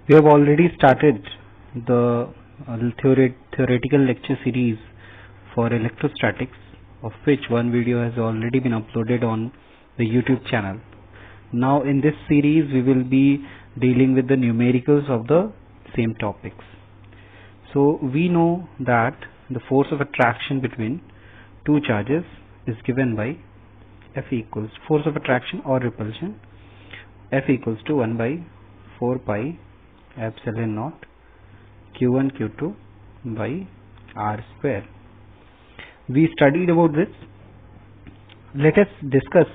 We have already started the theoretical lecture series for electrostatics, of which one video has already been uploaded on the YouTube channel. Now in this series we will be dealing with the numericals of the same topics. So we know that the force of attraction between two charges is given by F equals force of attraction or repulsion, F equals to 1 by 4 pi epsilon naught Q1 Q2 by R square. We studied about this. Let us discuss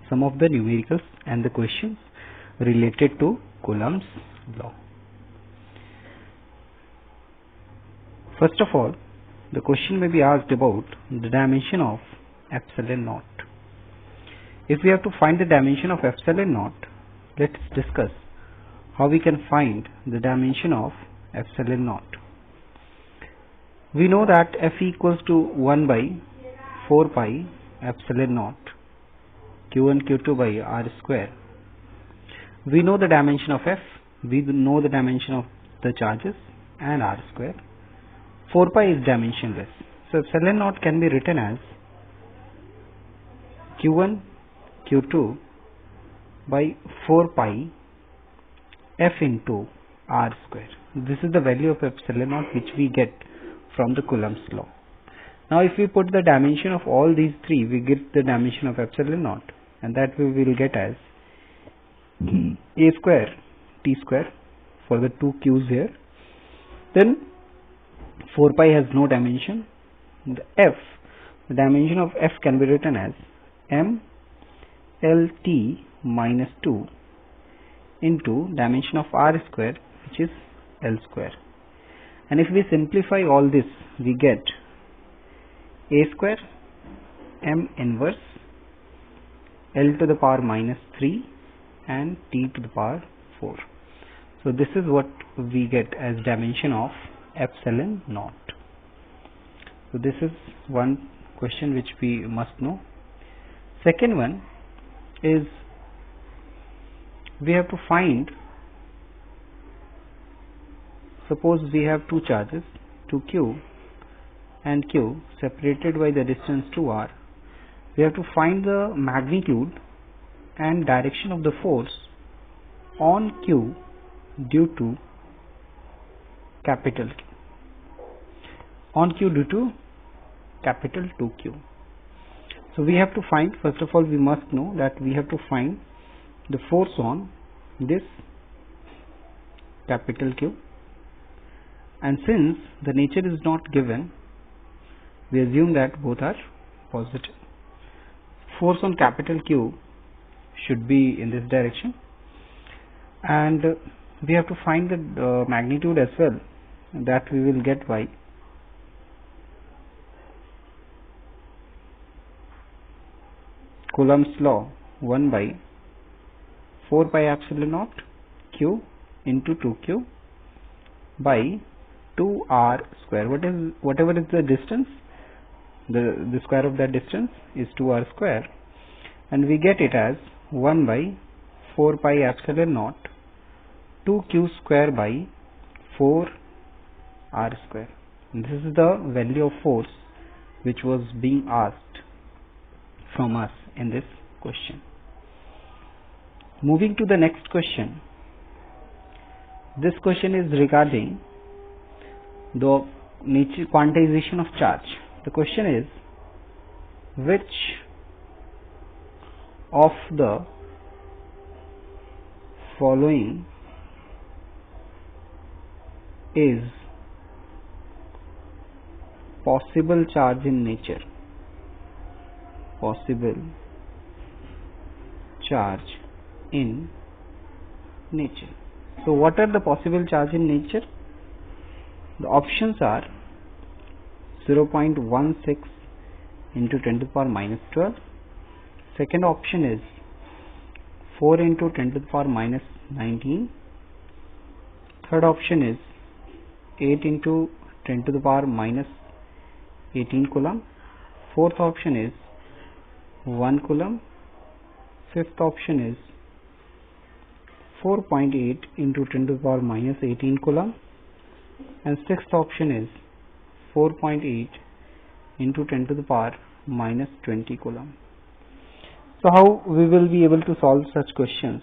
some of the numericals and the questions related to Coulomb's law. First of all, the question may be asked about the dimension of epsilon naught. If we have to find the dimension of epsilon naught, let's discuss how we can find the dimension of epsilon naught. We know that F equals to 1 by 4 pi epsilon naught Q1 Q2 by R square. We know the dimension of F, we know the dimension of the charges and R square. 4 pi is dimensionless. So epsilon naught can be written as Q1 Q2 by 4 pi F into R square. This is the value of epsilon naught which we get from the Coulomb's law. Now if we put the dimension of all these three, we get the dimension of epsilon naught, and that we will get as A square T square for the two Q's here. Then 4 pi has no dimension. The dimension of F can be written as M LT minus 2 into dimension of R square, which is L square. And if we simplify all this, we get A square M inverse L to the power minus 3 and T to the power 4. So this is what we get as dimension of epsilon naught. So this is one question which we must know. Second one is we have to find, suppose we have two charges, 2Q and Q, separated by the distance 2R. We have to find the magnitude and direction of the force on Q due to capital Q. On Q due to capital 2Q. So we have to find, first of all we must know that we have to find the force on this capital Q, and since the nature is not given, we assume that both are positive. Force on capital Q should be in this direction, and we have to find the magnitude as well, that we will get by Coulomb's law 1 by 4 pi epsilon naught Q into 2Q by 2R square. Whatever is the distance, the square of that distance is 2R square, and we get it as 1 by 4 pi epsilon naught 2Q square by 4R square. And this is the value of force which was being asked from us in this question. Moving to the next question. This question is regarding the nature quantization of charge. The question is, which of the following is possible charge in nature? Possible charge in nature. So what are the possible charge in nature? The options are 0.16 into 10 to the power minus 12. Second option is 4 into 10 to the power minus 19. Third option is 8 into 10 to the power minus 18 coulomb. Fourth option is 1 coulomb. Fifth option is 4.8 into 10 to the power minus 18 coulomb, and sixth option is 4.8 into 10 to the power minus 20 coulomb. So how we will be able to solve such questions?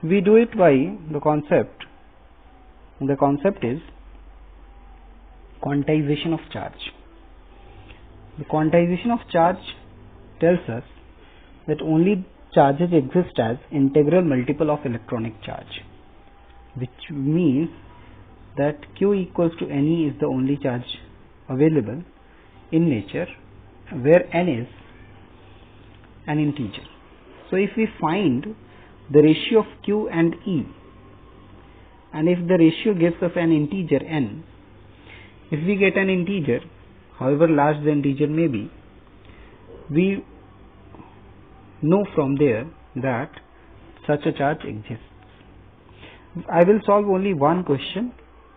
We do it by the concept. The concept is quantization of charge. The quantization of charge tells us that only charges exist as integral multiple of electronic charge, which means that Q equals to Ne is the only charge available in nature where N is an integer. So if we find the ratio of Q and E, and if the ratio gives us an integer N, if we get an integer, however large the integer may be, we know from there that such a charge exists. I will solve only one question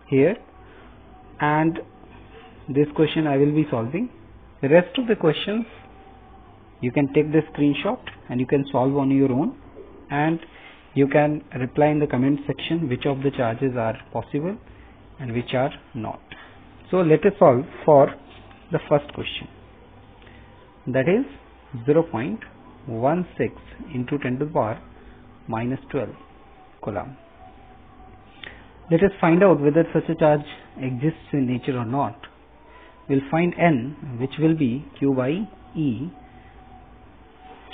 here, and this question I will be solving. The rest of the questions you can take the screenshot and you can solve on your own, and you can reply in the comment section which of the charges are possible and which are not. So let us solve for the first question, that is 0.16 into 10 to the power minus 12 coulomb. Let us find out whether such a charge exists in nature or not. We will find N, which will be Q by E.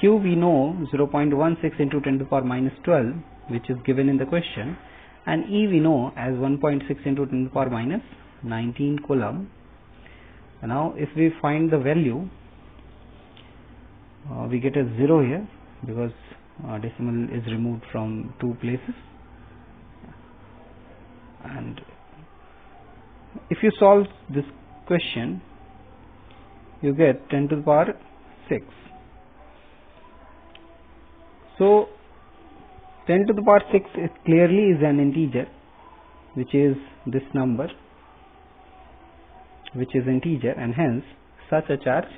Q we know 0.16 into 10 to the power minus 12, which is given in the question, and E we know as 1.6 into 10 to the power minus 19 coulomb. Now if we find the value, we get a 0 here because decimal is removed from two places, and if you solve this question you get 10 to the power 6. So 10 to the power 6 is clearly is an integer, which is this number, which is integer, and hence such a charge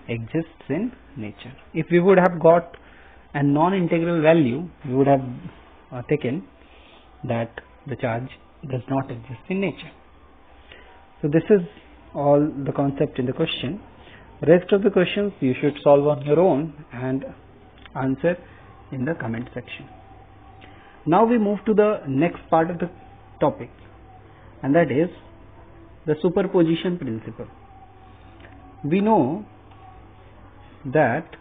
exists in nature. If we would have got a non-integral value, we would have taken that the charge does not exist in nature. So this is all the concept in the question. Rest of the questions you should solve on your own and answer in the comment section. Now we move to the next part of the topic, and that is the superposition principle. We know that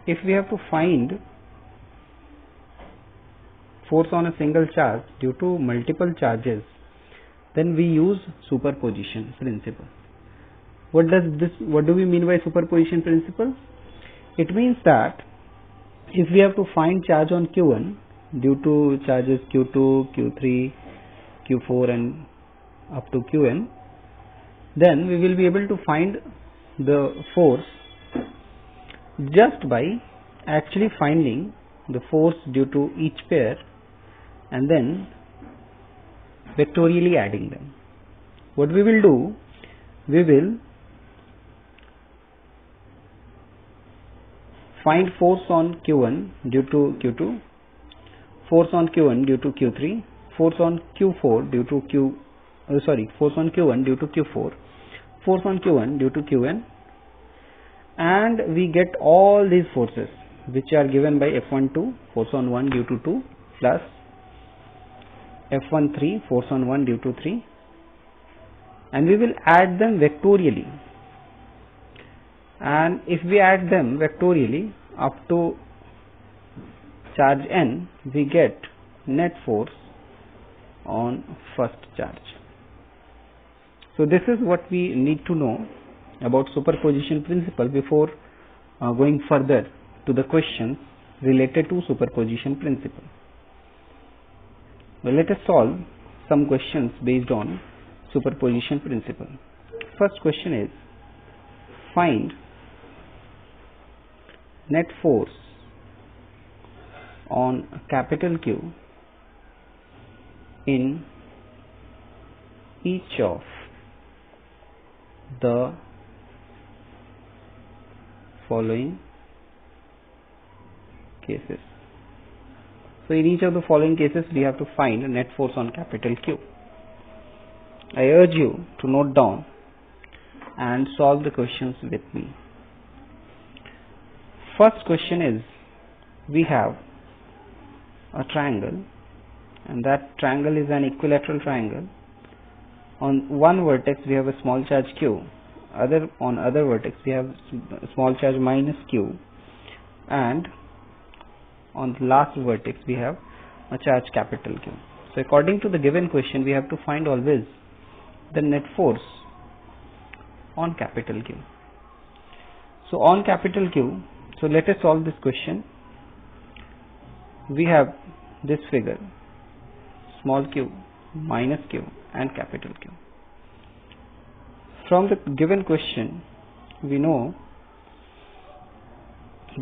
if we have to find force on a single charge due to multiple charges, then we use superposition principle. What do we mean by superposition principle? It means that if we have to find charge on Q1 due to charges Q2, Q3, Q4 and up to Qn, then we will be able to find the force just by actually finding the force due to each pair and then vectorially adding them. What we will do, we will find force on Q1 due to Q2, force on Q1 due to Q3, force on Q4 due to force on Q1 due to Q4, force on Q1 due to Qn, and we get all these forces which are given by F12 force on 1 due to 2 plus F13 force on 1 due to 3, and we will add them vectorially, and if we add them vectorially up to charge n, we get net force on first charge. So this is what we need to know about superposition principle before going further to the questions related to superposition principle. Well, let us solve some questions based on superposition principle. First question is, find net force on capital Q in each of the following cases. So in each of the following cases, we have to find a net force on capital Q. I urge you to note down and solve the questions with me. First question is, we have a triangle, and that triangle is an equilateral triangle. On one vertex we have a small charge Q, on other vertex we have a small charge minus Q, and on the last vertex we have a charge capital Q. So according to the given question, we have to find always the net force on capital Q. So on capital Q, so let us solve this question. We have this figure, small q, minus q and capital Q. From the given question, we know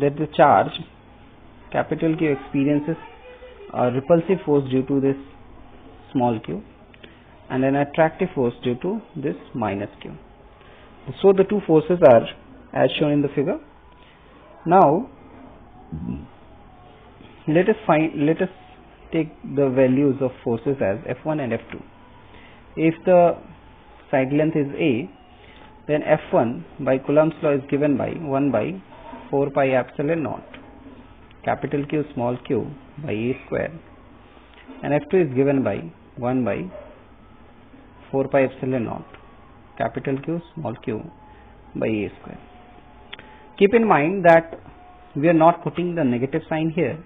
that the charge capital Q experiences a repulsive force due to this small q and an attractive force due to this minus q. So the two forces are as shown in the figure. Now let us take the values of forces as F1 and F2. If the side length is A, then F1 by Coulomb's law is given by 1 by 4 pi epsilon naught capital Q small q by A square, and F2 is given by 1 by 4 pi epsilon naught capital Q small q by A square. Keep in mind that we are not putting the negative sign here,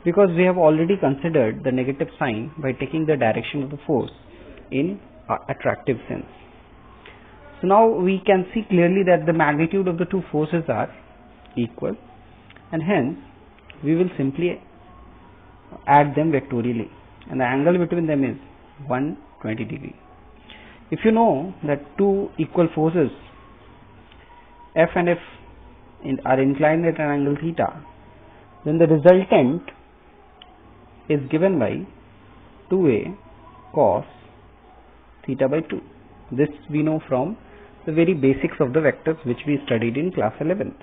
because we have already considered the negative sign by taking the direction of the force in attractive sense. So now we can see clearly that the magnitude of the two forces are equal, and hence we will simply add them vectorially, and the angle between them is 120 degree. If you know that two equal forces F and F are inclined at an angle theta, then the resultant is given by 2a cos theta by 2. This we know from the very basics of the vectors which we studied in class 11th.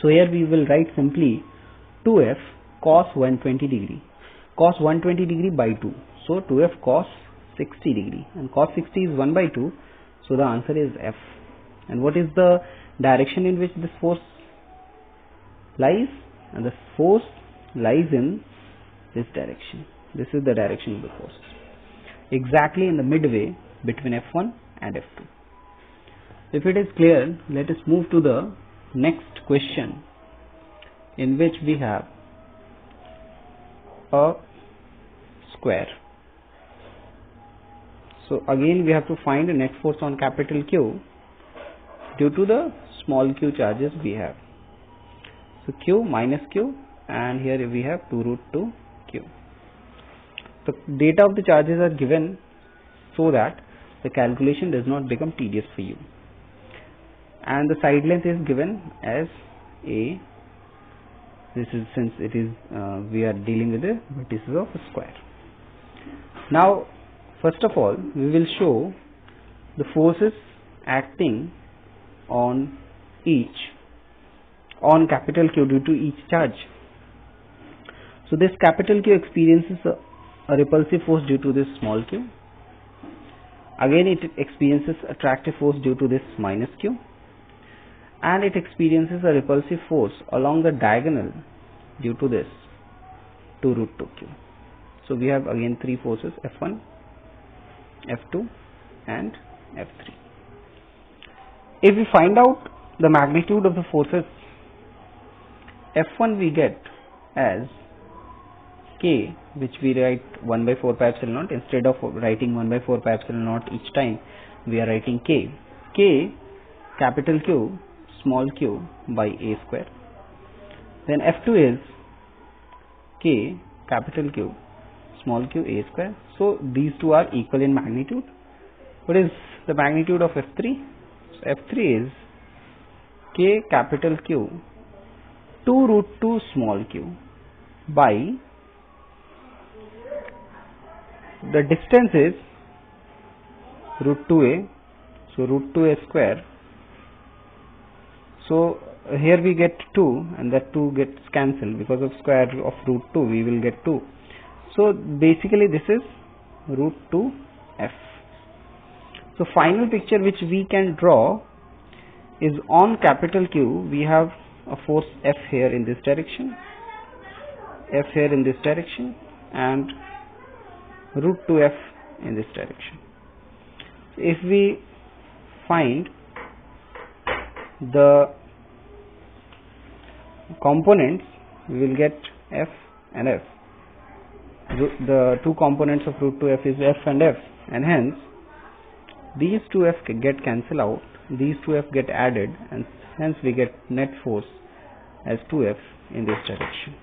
So here we will write simply 2f cos 120 degree, cos 120 degree by 2. So 2f cos 60 degree, and cos 60 is 1 by 2, so the answer is F. And what is the direction in which this force lies? And the force lies in this direction. This is the direction of the force, exactly in the midway between F1 and F2. If it is clear, let us move to the next question, in which we have a square. So again we have to find a net force on capital Q due to the small q charges we have. So q minus q, and here we have 2 root 2 q. The data of the charges are given so that the calculation does not become tedious for you, and the side length is given as a. This is, since it is we are dealing with the vertices of a square. Now first of all we will show the forces acting on capital Q due to each charge. So this capital Q experiences a repulsive force due to this small q. Again it experiences attractive force due to this minus q, and it experiences a repulsive force along the diagonal due to this 2 root 2 q. So we have again three forces, F1, F2 and F3. If we find out the magnitude of the forces, F1 we get as K, which we write 1 by 4 pi epsilon naught. Instead of writing 1 by 4 pi epsilon naught each time, we are writing K. K capital Q small q by A square. Then F2 is K capital Q small q A square. So these two are equal in magnitude. What is the magnitude of F3? So F3 is K capital Q 2 root 2 small q by, the distance is root 2a, so root 2a square. So here we get 2 and that 2 gets cancelled because of square of root 2 we will get 2. So basically this is root 2f. So final picture which we can draw is on capital Q we have a force F here in this direction, F here in this direction, and root 2f in this direction. If we find the components, we will get F and F. The two components of root 2f is F and F, and hence these 2f get cancelled out, these 2f get added, and hence we get net force as 2f in this direction.